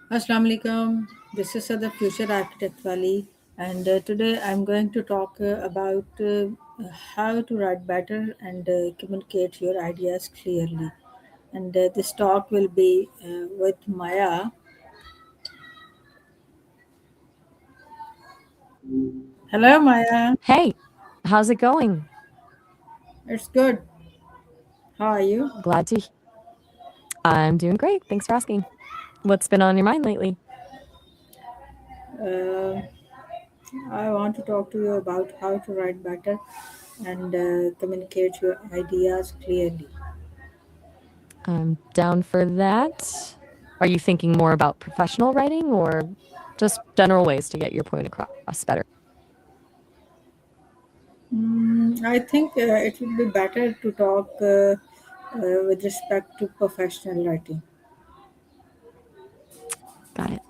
Assalamu alaikum. This is the Future Architect Valley, and today I'm going to talk about how to write better and communicate your ideas clearly. And this talk will be with Maya. Hello, Maya. Hey, how's it going? It's good. How are you? Glad to. I'm doing great. Thanks for asking. What's been on your mind lately? Uh, I want to talk to you about how to write better and communicate your ideas clearly. I'm down for that. Are you thinking more about professional writing or just general ways to get your point across better? I think it would be better to talk with respect to professional writing. Got it.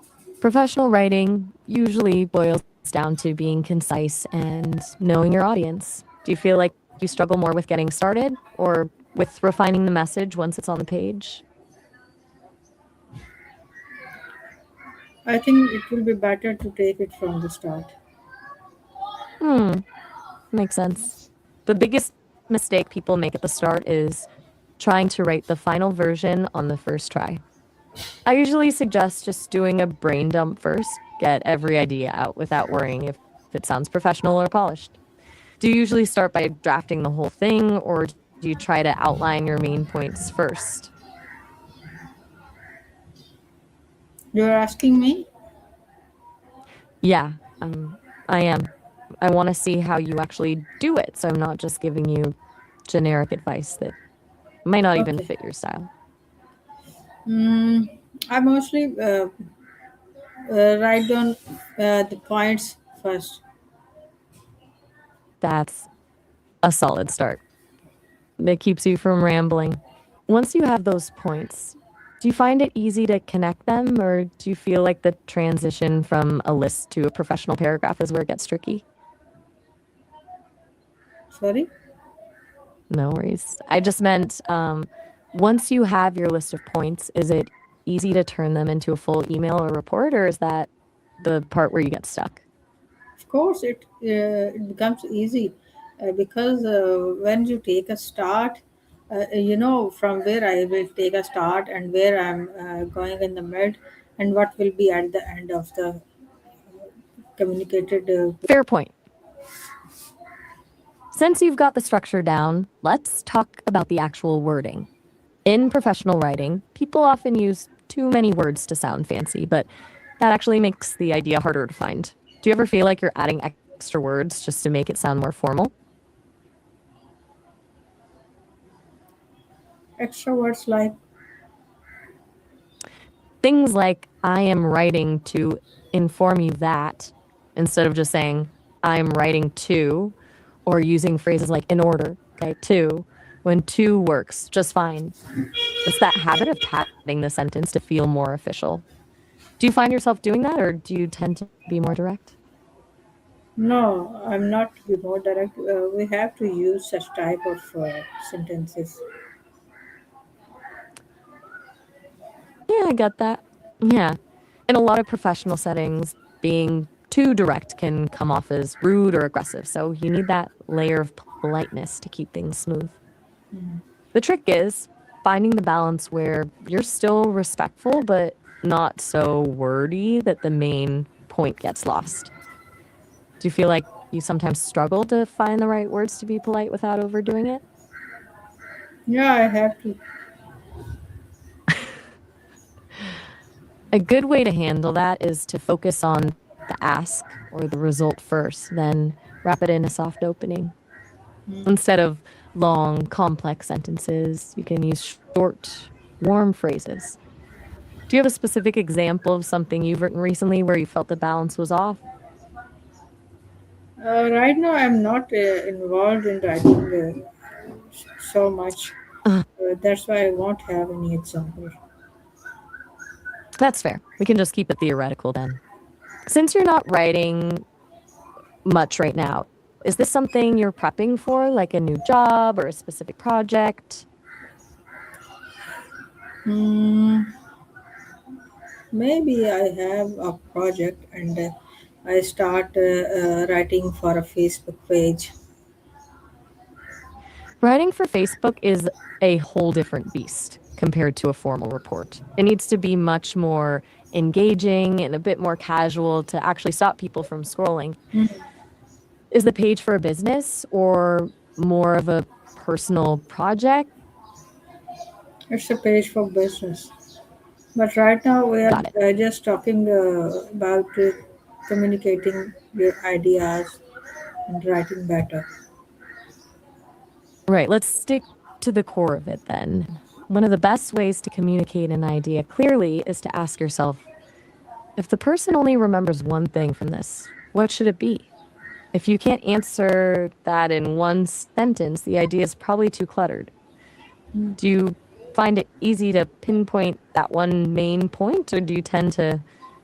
Professional writing usually boils down to being concise and knowing your audience. Do you feel like you struggle more with getting started or with refining the message once it's on the page? I think it will be better to take it from the start. Hmm, makes sense. The biggest mistake people make at the start is trying to write the final version on the first try. I usually suggest just doing a brain dump first, get every idea out without worrying if it sounds professional or polished. Do you usually start by drafting the whole thing, or do you try to outline your main points first? You're asking me? Yeah, I am. I want to see how you actually do it, so I'm not just giving you generic advice that might not even Okay. fit your style. Mm, I mostly write down the points first. That's a solid start. It keeps you from rambling. Once you have those points, do you find it easy to connect them, or do you feel like the transition from a list to a professional paragraph is where it gets tricky? Sorry? No worries. I just meant once you have your list of points, is it easy to turn them into a full email or report, or is that the part where you get stuck? Of course, it becomes easy because when you take a start, you know from where I will take a start and where I'm going in the mid, and what will be at the end of the communicated. Fair point. Since you've got the structure down, let's talk about the actual wording. In professional writing, people often use too many words to sound fancy, but that actually makes the idea harder to find. Do you ever feel like you're adding extra words just to make it sound more formal? Extra words like Things like, I am writing to inform you that, instead of just saying, I'm writing to, or using phrases like in order, okay, to, when to works just fine. It's that habit of padding the sentence to feel more official. Do you find yourself doing that, or do you tend to be more direct? no, I'm not to be more direct. We have to use such type of sentences. Yeah, I get that. Yeah. In a lot of professional settings, being too direct can come off as rude or aggressive. So you need that layer of politeness to keep things smooth. The trick is finding the balance where you're still respectful, but not so wordy that the main point gets lost. Do you feel like you sometimes struggle to find the right words to be polite without overdoing it? Yeah, I have to. A good way to handle that is to focus on the ask or the result first, then wrap it in a soft opening. Instead of long, complex sentences, you can use short, warm phrases. Do you have a specific example of something you've written recently where you felt the balance was off? Right now, I'm not involved in writing so much. That's why I won't have any example. That's fair. We can just keep it theoretical then. Since you're not writing much right now, is this something you're prepping for, like a new job or a specific project? Mm, Maybe I have a project and I start writing for a Facebook page. Writing for Facebook is a whole different beast compared to a formal report. It needs to be much more engaging and a bit more casual to actually stop people from scrolling. Is the page for a business or more of a personal project? It's a page for business. But right now we are Got it. just talking about communicating your ideas and writing better. Right, let's stick to the core of it then. One of the best ways to communicate an idea clearly is to ask yourself, if the person only remembers one thing from this, what should it be? If you can't answer that in one sentence, the idea is probably too cluttered. Do you find it easy to pinpoint that one main point, or do you tend to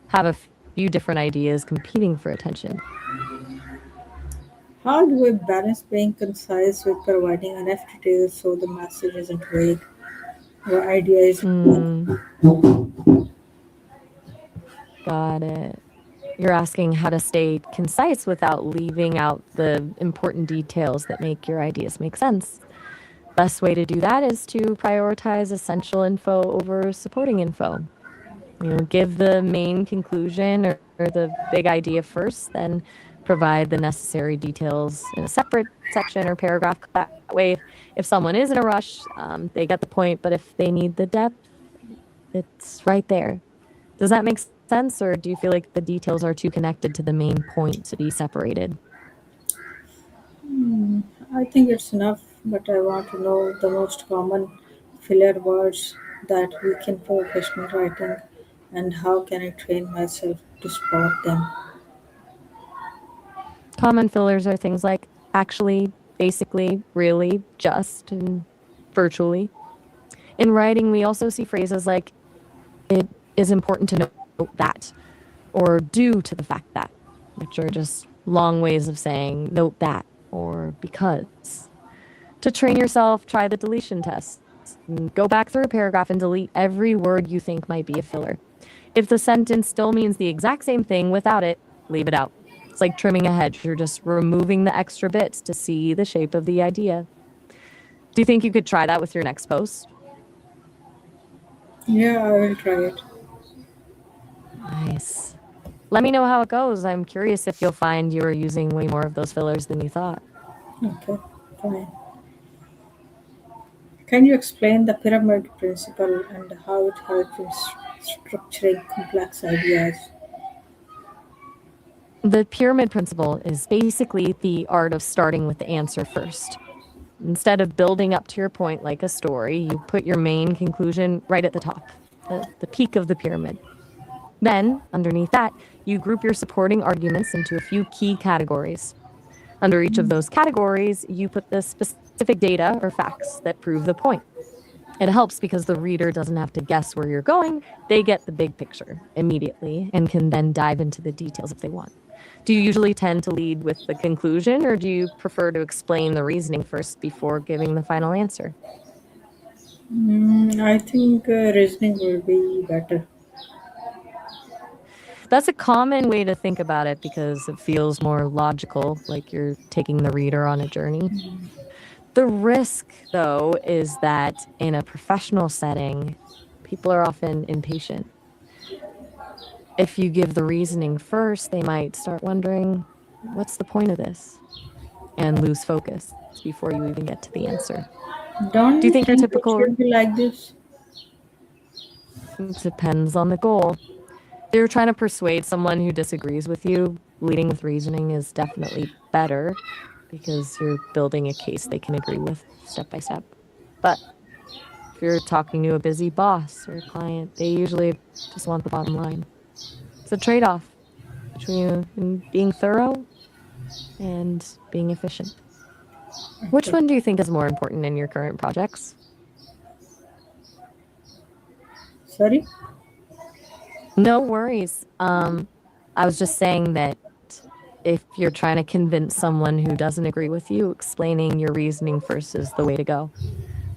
have a few different ideas competing for attention? How do we balance being concise with providing enough details so the message isn't vague? Our idea is Hmm, got it. You're asking how to stay concise without leaving out the important details that make your ideas make sense. Best way to do that is to prioritize essential info over supporting info. Give the main conclusion or the big idea first, then provide the necessary details in a separate section or paragraph. That way, if someone is in a rush, they get the point, but if they need the depth, it's right there. Does that make sense, or do you feel like the details are too connected to the main point to be separated? I think it's enough, but I want to know the most common filler words that we can professional writing and how can I train myself to spot them. Common fillers are things like actually, basically, really, just, and virtually. In writing, we also see phrases like, it is important to note that, or due to the fact that, which are just long ways of saying note that or because. To train yourself, try the deletion test. Go back through a paragraph and delete every word you think might be a filler. If the sentence still means the exact same thing without it, leave it out. It's like trimming a hedge. You're just removing the extra bits to see the shape of the idea. Do you think you could try that with your next post? Yeah, I will try it. Nice. Let me know how it goes. I'm curious if you'll find you are using way more of those fillers than you thought. Okay, fine. Can you explain the pyramid principle and how it helps in structuring complex ideas? The pyramid principle is basically the art of starting with the answer first. Instead of building up to your point like a story, you put your main conclusion right at the top, the peak of the pyramid. Then, underneath that, you group your supporting arguments into a few key categories. Under each of those categories, you put the specific data or facts that prove the point. It helps because the reader doesn't have to guess where you're going. They get the big picture immediately and can then dive into the details if they want. Do you usually tend to lead with the conclusion, or do you prefer to explain the reasoning first before giving the final answer? I think reasoning will be better. That's a common way to think about it because it feels more logical, like you're taking the reader on a journey. The risk, though, is that in a professional setting, people are often impatient. If you give the reasoning first, they might start wondering, what's the point of this? And lose focus before you even get to the answer. Don't Do you you think your think it typical should be like this? depends on the goal? If you're trying to persuade someone who disagrees with you, leading with reasoning is definitely better because you're building a case they can agree with step by step. But if you're talking to a busy boss or a client, they usually just want the bottom line. It's a trade off between being thorough and being efficient. Which Okay. one do you think is more important in your current projects? Sorry? No worries. I was just saying that if you're trying to convince someone who doesn't agree with you, explaining your reasoning first is the way to go.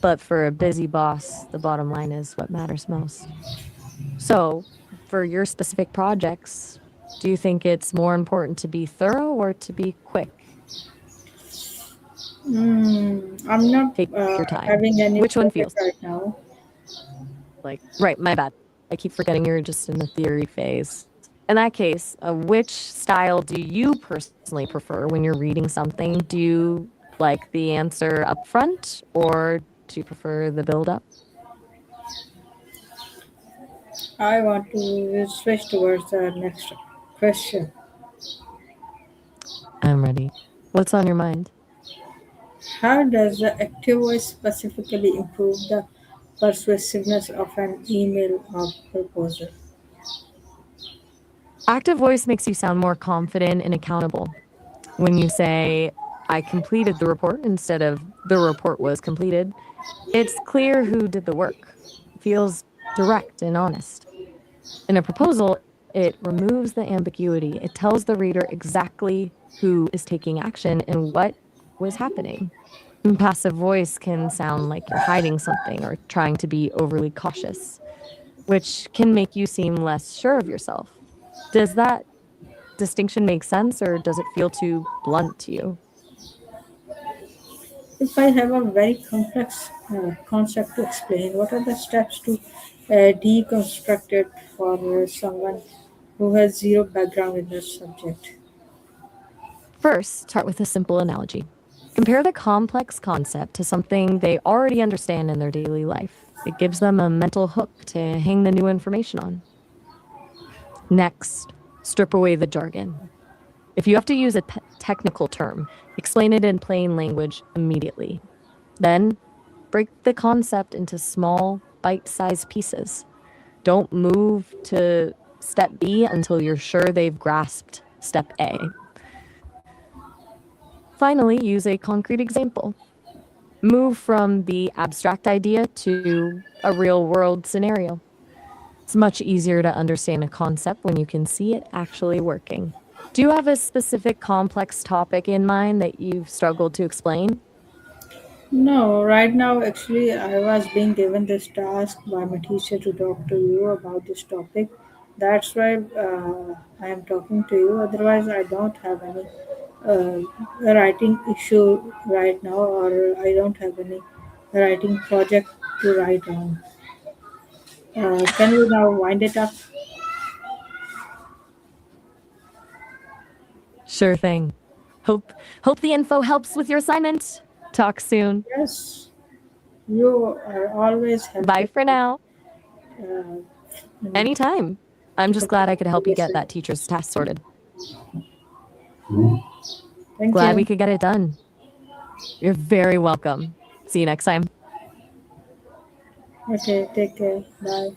But for a busy boss, the bottom line is what matters most. So, for your specific projects, do you think it's more important to be thorough or to be quick? I'm not Take your time. having any Which one project feels right now. like, right, my bad. I keep forgetting you're just in the theory phase. In that case, which style do you personally prefer when you're reading something? Do you like the answer up front or do you prefer the build up? I want to switch towards the next question. I'm ready. What's on your mind? How does the active voice specifically improve the persuasiveness of an email or proposal? Active voice makes you sound more confident and accountable. When you say, I completed the report instead of the report was completed, it's clear who did the work. It feels direct and honest. In a proposal, it removes the ambiguity. It tells the reader exactly who is taking action and what was happening. And passive voice can sound like you're hiding something or trying to be overly cautious, which can make you seem less sure of yourself. Does that distinction make sense or does it feel too blunt to you? If I have a very complex concept to explain, what are the steps to deconstruct it for someone who has zero background in this subject? First, start with a simple analogy. Compare the complex concept to something they already understand in their daily life. It gives them a mental hook to hang the new information on. Next, strip away the jargon. If you have to use a technical term, explain it in plain language immediately. Then, break the concept into small, bite sized pieces. Don't move to step B until you're sure they've grasped step A. Finally, use a concrete example. Move from the abstract idea to a real world scenario. It's much easier to understand a concept when you can see it actually working. Do you have a specific complex topic in mind that you've struggled to explain? No, right now, actually, I was being given this task by my teacher to talk to you about this topic. That's why I am talking to you. Otherwise, I don't have any uh, writing issue right now, or I don't have any writing project to write on. Can we now wind it up? Sure thing. Hope the info helps with your assignment. Talk soon. Yes, you are always Bye helping for me now. uh, in Anytime. I'm just glad I difficult could help you get situations. that teacher's task sorted. Thank Glad we you. could get it done. You're very welcome. See you next time. Okay, take care. Bye.